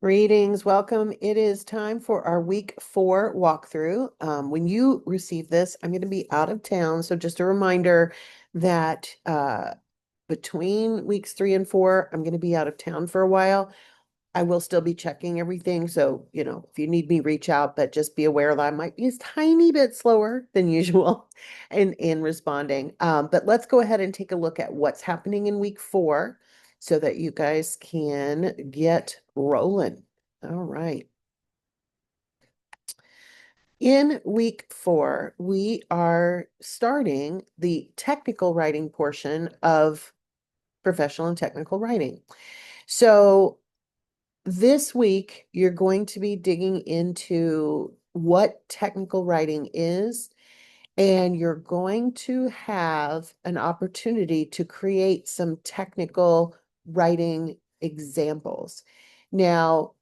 Greetings, welcome. It is time for our week 4 walkthrough. When you receive this, I'm going to be out of town. So just a reminder that between weeks 3 and 4, I'm going to be out of town for a while. I will still be checking everything. So, if you need me, reach out, but just be aware that I might be a tiny bit slower than usual in responding. But let's go ahead and take a look at what's happening in week 4 so that you guys can get rolling. All right. In week 4, we are starting the technical writing portion of professional and technical writing. So this week, you're going to be digging into what technical writing is, and you're going to have an opportunity to create some technical writing examples. Now,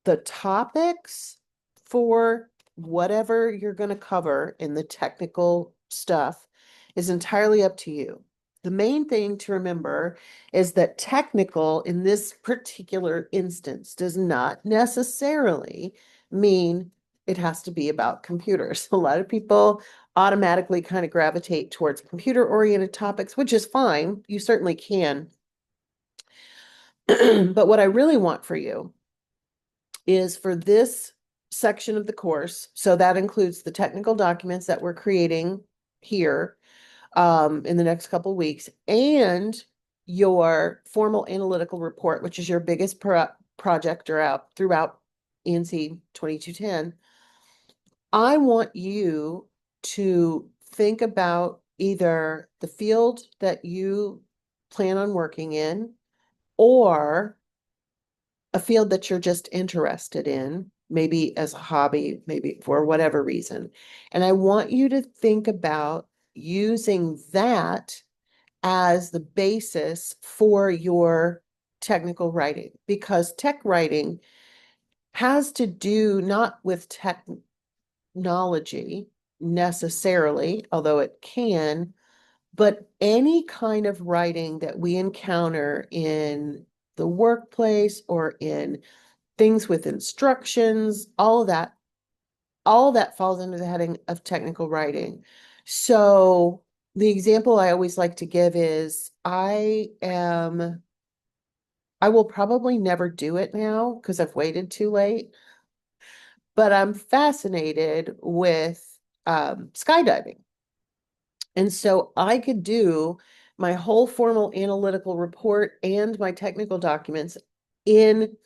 the topics for whatever you're going to cover in the technical stuff is entirely up to you. The main thing to remember is that technical in this particular instance does not necessarily mean it has to be about computers. A lot of people automatically kind of gravitate towards computer-oriented topics, which is fine. You certainly can. But what I really want for you is for this section of the course, so that includes the technical documents that we're creating here in the next couple of weeks, and your formal analytical report, which is your biggest project throughout ENC 2210. I want you to think about either the field that you plan on working in or a field that you're just interested in, maybe as a hobby, maybe for whatever reason. And I want you to think about using that as the basis for your technical writing, because tech writing has to do not with technology necessarily, although it can, but any kind of writing that we encounter in the workplace or in things with instructions, all of that falls under the heading of technical writing. So the example I always like to give is I will probably never do it now because I've waited too late, but I'm fascinated with skydiving. And so I could do my whole formal analytical report and my technical documents in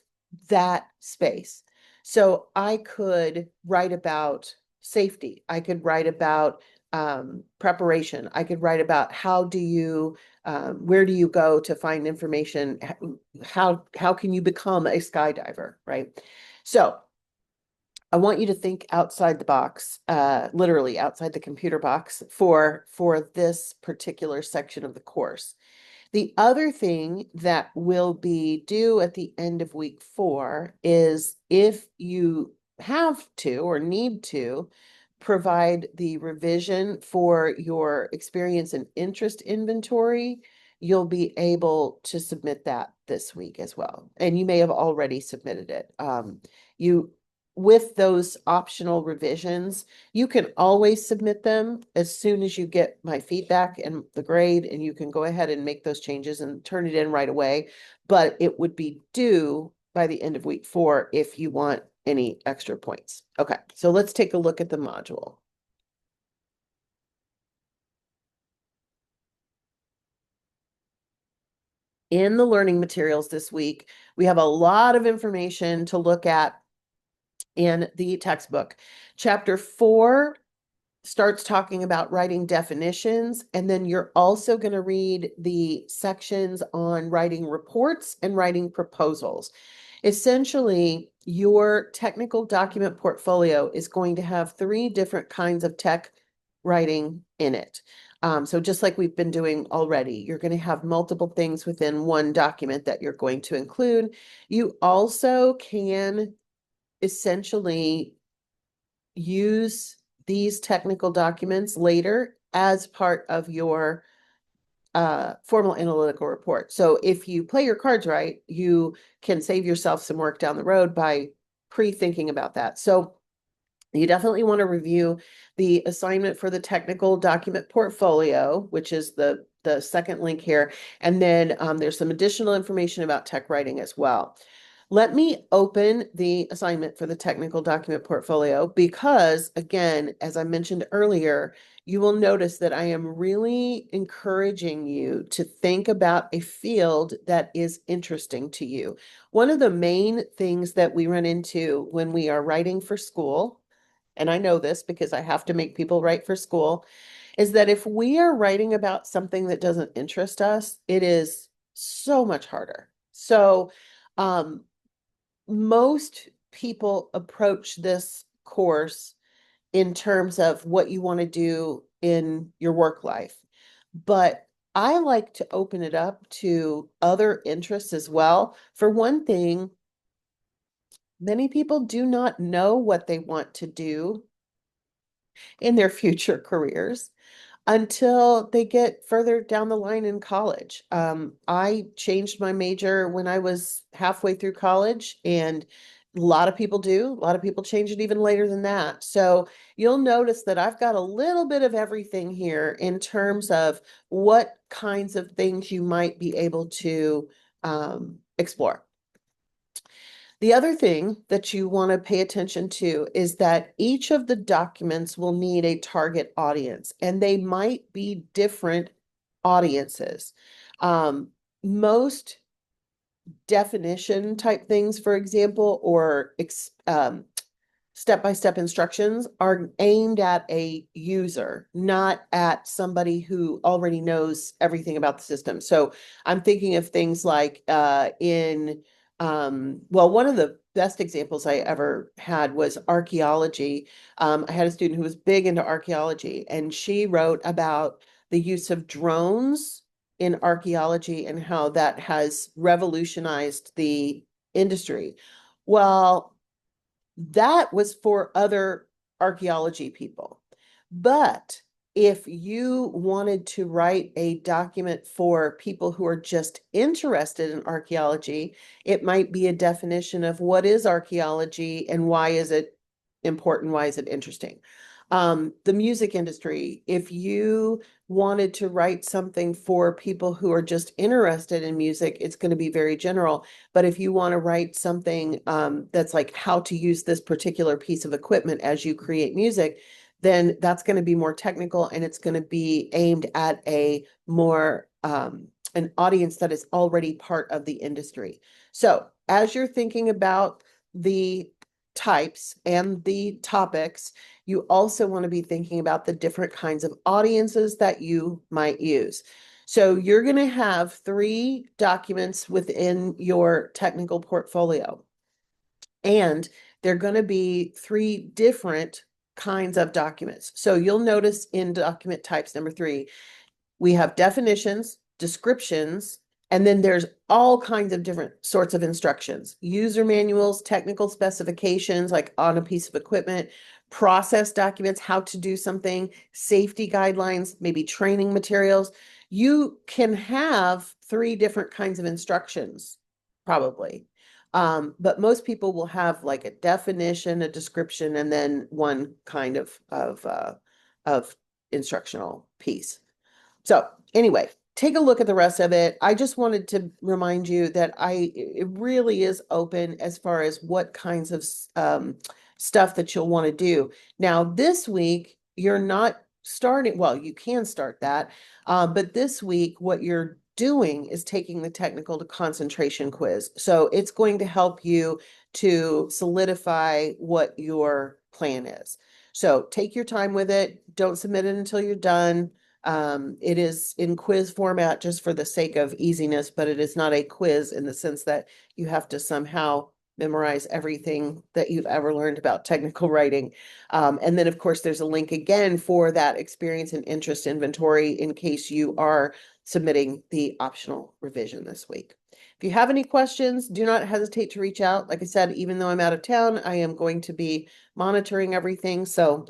that space. So I could write about safety. I could write about preparation. I could write about where do you go to find information? How can you become a skydiver, right? So I want you to think outside the box, literally outside the computer box for this particular section of the course. The other thing that will be due at the end of week 4 is if you have to or need to provide the revision for your experience and interest inventory, you'll be able to submit that this week as well. And you may have already submitted it. You with those optional revisions, you can always submit them as soon as you get my feedback and the grade, and you can go ahead and make those changes and turn it in right away. But it would be due by the end of week 4 if you want any extra points. Okay, so let's take a look at the module. In the learning materials this week, we have a lot of information to look at in the textbook. Chapter 4 starts talking about writing definitions, and then you're also going to read the sections on writing reports and writing proposals. Essentially, your technical document portfolio is going to have 3 different kinds of tech writing in it. So just like we've been doing already, you're going to have multiple things within one document that you're going to include. You also can essentially use these technical documents later as part of your formal analytical report. So if you play your cards right, you can save yourself some work down the road by pre-thinking about that. So you definitely want to review the assignment for the technical document portfolio, which is the second link here. And then there's some additional information about tech writing as well. Let me open the assignment for the technical document portfolio because, again, as I mentioned earlier, you will notice that I am really encouraging you to think about a field that is interesting to you. One of the main things that we run into when we are writing for school, and I know this because I have to make people write for school, is that if we are writing about something that doesn't interest us, it is so much harder. So, most people approach this course in terms of what you want to do in your work life. But I like to open it up to other interests as well. For one thing, many people do not know what they want to do in their future careers until they get further down the line in college. I changed my major when I was halfway through college, and a lot of people do. A lot of people change it even later than that. So you'll notice that I've got a little bit of everything here in terms of what kinds of things you might be able to explore. The other thing that you want to pay attention to is that each of the documents will need a target audience, and they might be different audiences. Most definition type things, for example, or step-by-step instructions are aimed at a user, not at somebody who already knows everything about the system. So I'm thinking of things like well, one of the best examples I ever had was archaeology. I had a student who was big into archaeology, and she wrote about the use of drones in archaeology and how that has revolutionized the industry. Well, that was for other archaeology people. But if you wanted to write a document for people who are just interested in archaeology, it might be a definition of what is archaeology and why is it important, why is it interesting. The music industry, if you wanted to write something for people who are just interested in music, it's going to be very general. But if you want to write something that's like how to use this particular piece of equipment as you create music, then that's going to be more technical, and it's going to be aimed at a more an audience that is already part of the industry. So as you're thinking about the types and the topics, you also want to be thinking about the different kinds of audiences that you might use. So you're going to have 3 documents within your technical portfolio, and they're going to be 3 different kinds of documents. So you'll notice in document types number 3, we have definitions, descriptions, and then there's all kinds of different sorts of instructions, user manuals, technical specifications, like on a piece of equipment, process documents, how to do something, safety guidelines, maybe training materials. You can have 3 different kinds of instructions, probably. But most people will have like a definition, a description, and then one kind of instructional piece. So anyway, take a look at the rest of it. I just wanted to remind you that it really is open as far as what kinds of stuff that you'll want to do. Now, this week, you're not starting, well, you can start that, but this week, what you're doing is taking the technical to concentration quiz. So it's going to help you to solidify what your plan is. So take your time with it. Don't submit it until you're done. It is in quiz format just for the sake of easiness, but it is not a quiz in the sense that you have to somehow memorize everything that you've ever learned about technical writing. And then, of course, there's a link again for that experience and interest inventory in case you are submitting the optional revision this week. If you have any questions, do not hesitate to reach out. Like I said, even though I'm out of town, I am going to be monitoring everything. So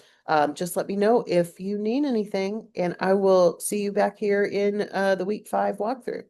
Just let me know if you need anything, and I will see you back here in the week 5 walkthrough.